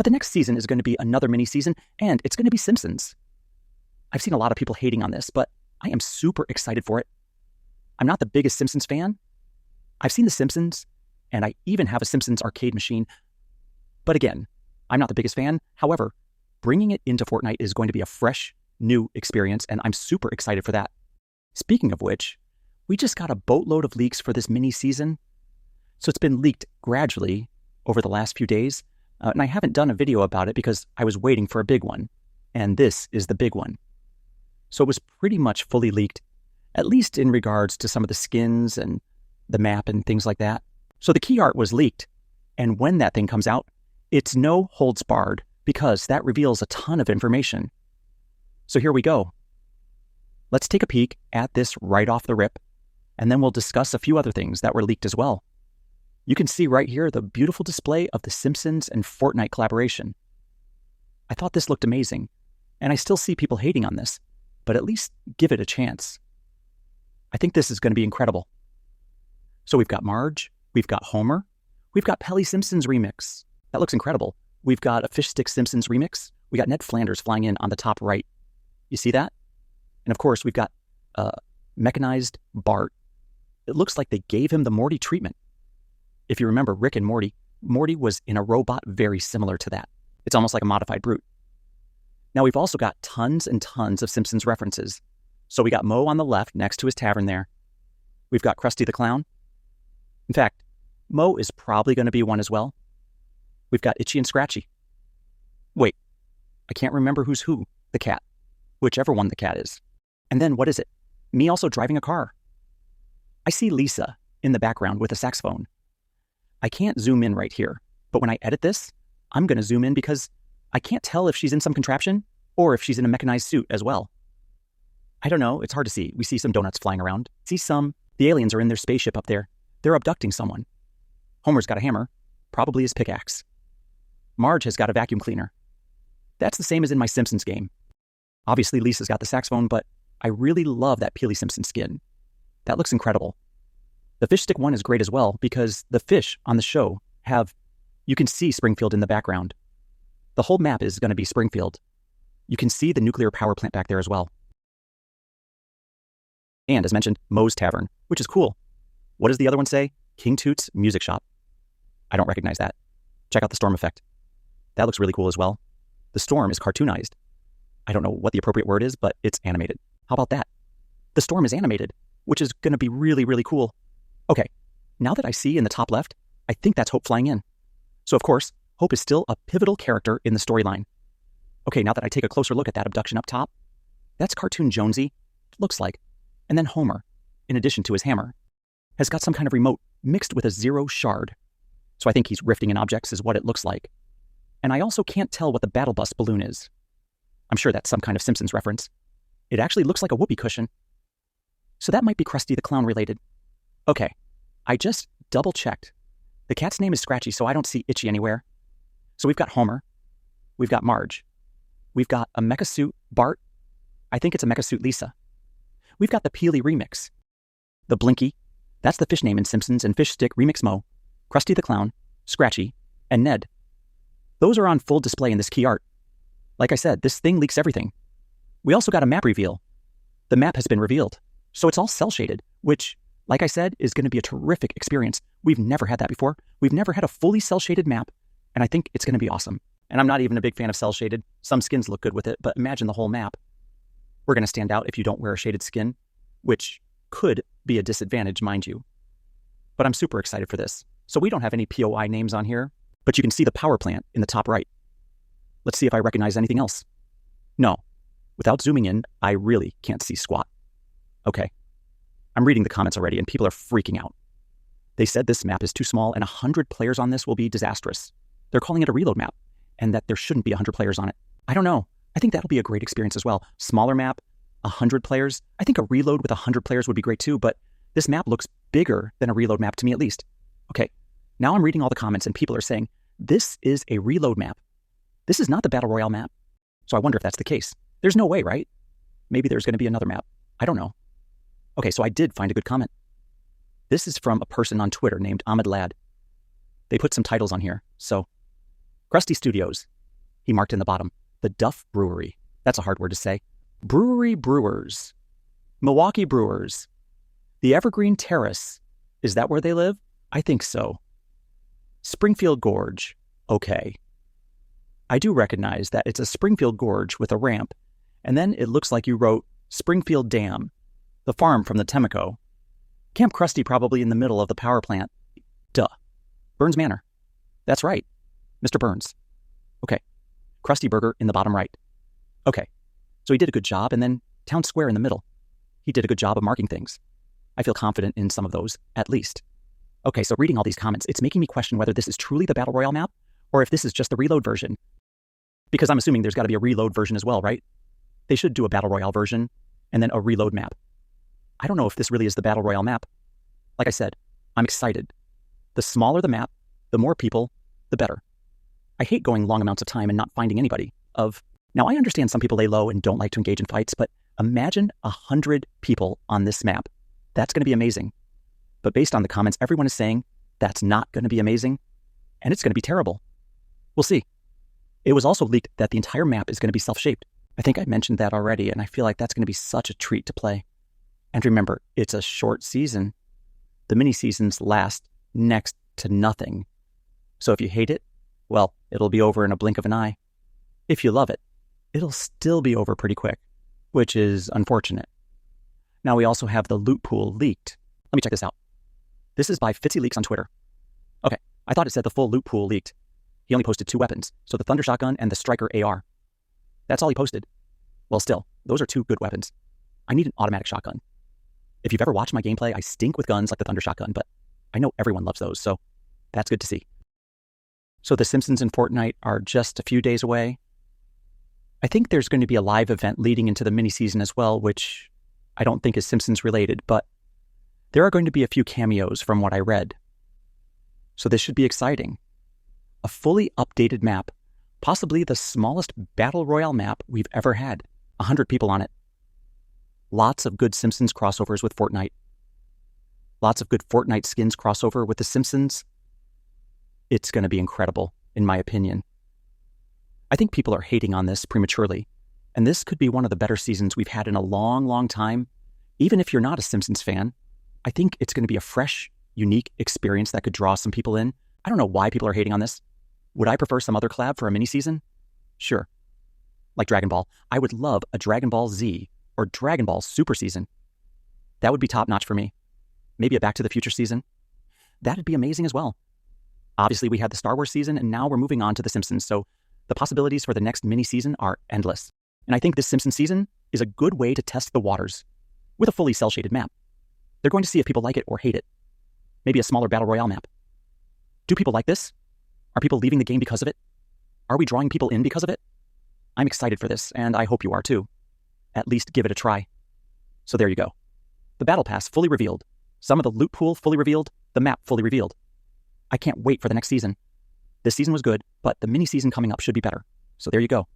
But the next season is going to be another mini season, and it's going to be Simpsons. I've seen a lot of people hating on this, but I am super excited for it. I'm not the biggest Simpsons fan. I've seen The Simpsons, and I even have a Simpsons arcade machine. But again, I'm not the biggest fan. However, bringing it into Fortnite is going to be a fresh, new experience, and I'm super excited for that. Speaking of which, we just got a boatload of leaks for this mini season. So it's been leaked gradually over the last few days, and I haven't done a video about it because I was waiting for a big one, and this is the big one. So it was pretty much fully leaked, at least in regards to some of the skins and the map and things like that. So the key art was leaked, and when that thing comes out, it's no holds barred because that reveals a ton of information. So here we go. Let's take a peek at this right off the rip, and then we'll discuss a few other things that were leaked as well. You can see right here the beautiful display of the Simpsons and Fortnite collaboration. I thought this looked amazing, and I still see people hating on this, but at least give it a chance. I think this is going to be incredible. So we've got Marge, we've got Homer, we've got Pelly Simpsons remix. That looks incredible. We've got a Fish Stick Simpsons remix. We got Ned Flanders flying in on the top right. You see that? And of course, we've got mechanized Bart. It looks like they gave him the Morty treatment. If you remember Rick and Morty, Morty was in a robot very similar to that. It's almost like a modified brute. Now we've also got tons and tons of Simpsons references. So we got Moe on the left next to his tavern there. We've got Krusty the Clown. In fact, Moe is probably going to be one as well. We've got Itchy and Scratchy. Wait, I can't remember who's who, the cat. Whichever one the cat is. And then what is it? Me also driving a car. I see Lisa in the background with a saxophone. I can't zoom in right here, but when I edit this, I'm going to zoom in because I can't tell if she's in some contraption or if she's in a mechanized suit as well. I don't know, it's hard to see. We see some donuts flying around. The aliens are in their spaceship up there. They're abducting someone. Homer's got a hammer, probably his pickaxe. Marge has got a vacuum cleaner. That's the same as in my Simpsons game. Obviously, Lisa's got the saxophone, but I really love that Peely Simpson skin. That looks incredible. The fish stick one is great as well because the fish on the show you can see Springfield in the background. The whole map is going to be Springfield. You can see the nuclear power plant back there as well. And as mentioned, Moe's Tavern, which is cool. What does the other one say? King Toot's Music Shop. I don't recognize that. Check out the storm effect. That looks really cool as well. The storm is cartoonized. I don't know what the appropriate word is, but it's animated. How about that? The storm is animated, which is going to be really, really cool. Okay, now that I see in the top left, I think that's Hope flying in. So of course, Hope is still a pivotal character in the storyline. Okay, now that I take a closer look at that abduction up top, that's Cartoon Jonesy, looks like. And then Homer, in addition to his hammer, has got some kind of remote mixed with a zero shard. So I think he's rifting in objects is what it looks like. And I also can't tell what the battle bus balloon is. I'm sure that's some kind of Simpsons reference. It actually looks like a whoopee cushion. So that might be Krusty the Clown related. Okay, I just double checked. The cat's name is Scratchy, so I don't see Itchy anywhere. So we've got Homer. We've got Marge. We've got a mecha suit Bart. I think it's a mecha suit Lisa. We've got the Peely remix. The Blinky. That's the fish name in Simpsons and Fish Stick remix Moe. Krusty the Clown, Scratchy, and Ned. Those are on full display in this key art. Like I said, this thing leaks everything. We also got a map reveal. The map has been revealed. So it's all cel-shaded, which, like I said, is going to be a terrific experience. We've never had that before. We've never had a fully cel-shaded map, and I think it's going to be awesome. And I'm not even a big fan of cel-shaded. Some skins look good with it, but imagine the whole map. We're going to stand out if you don't wear a shaded skin, which could be a disadvantage, mind you. But I'm super excited for this. So we don't have any POI names on here, but you can see the power plant in the top right. Let's see if I recognize anything else. No. Without zooming in, I really can't see squat. Okay. I'm reading the comments already, and people are freaking out. They said this map is too small, and 100 players on this will be disastrous. They're calling it a reload map, and that there shouldn't be 100 players on it. I don't know. I think that'll be a great experience as well. Smaller map, 100 players. I think a reload with 100 players would be great too, but this map looks bigger than a reload map to me at least. Okay, now I'm reading all the comments, and people are saying, this is a reload map. This is not the Battle Royale map. So I wonder if that's the case. There's no way, right? Maybe there's going to be another map. I don't know. Okay, so I did find a good comment. This is from a person on Twitter named Ahmed Lad. They put some titles on here. So, Krusty Studios. he marked in the bottom. The Duff Brewery. That's a hard word to say. Brewery Brewers. Milwaukee Brewers. The Evergreen Terrace. Is that where they live? I think so. Springfield Gorge. Okay. I do recognize that it's a Springfield Gorge with a ramp, and then it looks like you wrote Springfield Dam, the farm from the Temco. Camp Krusty probably in the middle of the power plant. Duh. Burns Manor. That's right. Mr. Burns. Okay. Krusty Burger in the bottom right. Okay. So he did a good job, and then Town Square in the middle. He did a good job of marking things. I feel confident in some of those, at least. Okay, so reading all these comments, it's making me question whether this is truly the Battle Royale map, or if this is just the reload version. Because I'm assuming there's got to be a reload version as well, right? They should do a Battle Royale version, and then a reload map. I don't know if this really is the Battle Royale map. Like I said, I'm excited. The smaller the map, the more people, the better. I hate going long amounts of time and not finding anybody. Now, I understand some people lay low and don't like to engage in fights, but imagine 100 people on this map. That's going to be amazing. But based on the comments, everyone is saying that's not going to be amazing, and it's going to be terrible. We'll see. It was also leaked that the entire map is going to be self-shaped. I think I mentioned that already, and I feel like that's going to be such a treat to play. And remember, it's a short season. The mini-seasons last next to nothing. So if you hate it, well, it'll be over in a blink of an eye. If you love it, it'll still be over pretty quick, which is unfortunate. Now we also have the loot pool leaked. Let me check this out. This is by Fitzy Leaks on Twitter. Okay, I thought it said the full loot pool leaked. He only posted 2 weapons, so the Thunder Shotgun and the Striker AR. That's all he posted. Well, still, those are 2 good weapons. I need an automatic shotgun. If you've ever watched my gameplay, I stink with guns like the Thunder Shotgun, but I know everyone loves those, so that's good to see. So the Simpsons and Fortnite are just a few days away. I think there's going to be a live event leading into the mini-season as well, which I don't think is Simpsons related, but there are going to be a few cameos from what I read. So this should be exciting. A fully updated map, possibly the smallest Battle Royale map we've ever had. 100 people on it. Lots of good Simpsons crossovers with Fortnite. Lots of good Fortnite skins crossover with the Simpsons. It's going to be incredible, in my opinion. I think people are hating on this prematurely, and this could be one of the better seasons we've had in a long, long time. Even if you're not a Simpsons fan, I think it's going to be a fresh, unique experience that could draw some people in. I don't know why people are hating on this. Would I prefer some other collab for a mini-season? Sure. Like Dragon Ball. I would love a Dragon Ball Z or Dragon Ball Super season. That would be top-notch for me. Maybe a Back to the Future season. That'd be amazing as well. Obviously, we had the Star Wars season, and now we're moving on to the Simpsons, so the possibilities for the next mini-season are endless. And I think this Simpsons season is a good way to test the waters with a fully cel-shaded map. They're going to see if people like it or hate it. Maybe a smaller Battle Royale map. Do people like this? Are people leaving the game because of it? Are we drawing people in because of it? I'm excited for this, and I hope you are too. At least give it a try. So there you go. The Battle Pass fully revealed. Some of the loot pool fully revealed. The map fully revealed. I can't wait for the next season. This season was good, but the mini-season coming up should be better. So there you go.